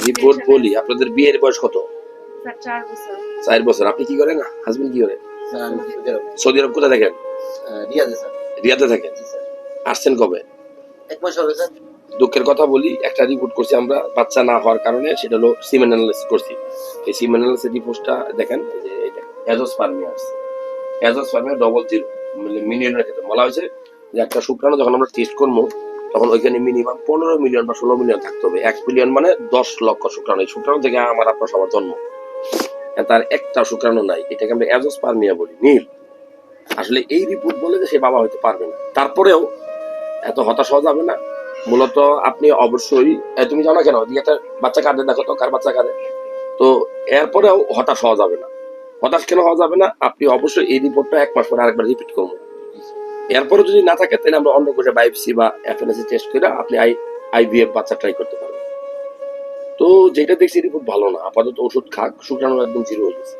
Report বলি, আপনাদের বিয়ের বয়স কত? স্যার 4 বছর। 4 বছর। আপনি কি করেন? হাজবেন্ড কি করে? স্যার আমি সৌদি আরব। সৌদি আরব কোথায় থাকেন? রিয়াদে স্যার। রিয়াদে থাকেন। জি স্যার। আসছেন কবে? 1 মাস হবে স্যার। দুঃখের কথা বলি, একটা রিপোর্ট করছি আমরা বাচ্চা না হওয়ার কারণে, সেটা হলো সিমেন অ্যানালিসিস করছি। এই সিমেন অ্যানালিসিস রিপোর্টটা দেখেন, যে এটা অ্যাজোস্পার্মিয়া আসছে। অ্যাজোস্পার্মিয়া ডবল জিরো, মানে মিলিয়নের ক্ষেত্রে বলা হয়েছে যে একটা শুক্রাণু যখন আমরা টেস্ট করবো তখন ওইখানে মিনিমাম 15 মিলিয়ন বা 16 মিলিয়ন থাকতে হবে। 1 মিলিয়ন মানে 10 লক্ষ শুক্রাণু। এই শুক্রাণু থেকে আমার আপনার সবার জন্ম, তার একটা শুক্রাণু নাই। এটাকে আমরা অ্যাজোস্পার্মিয়া বলি, নীল। আসলে এই রিপোর্ট বলে যে সে বাবা হইতে পারবে না, তারপরেও এত হতাশ হওয়া যাবে না। মূলত আপনি অবশ্যই, তুমি জানো কেন যে একটা বাচ্চা কাঁদে, দেখো তো কার বাচ্চা কাঁদে। তো এরপরেও হতাশ হওয়া যাবে না। হতাশ কেন হওয়া যাবে না? আপনি অবশ্যই এই রিপোর্টটা 1 মাস পরে আরেকবার রিপিট করবো। এরপরে যদি না থাকে তাহলে আমরা অন্য করে বায়োপসি বা এফএনএসি টেস্ট করে আপনি আইভিএফ বাচ্চা ট্রাই করতে পারবেন। তো যেটা দেখছি রিপোর্ট ভালো না, আপাতত ওষুধ খাক, শুক্রাণু একদম জিরো হয়ে গেছে।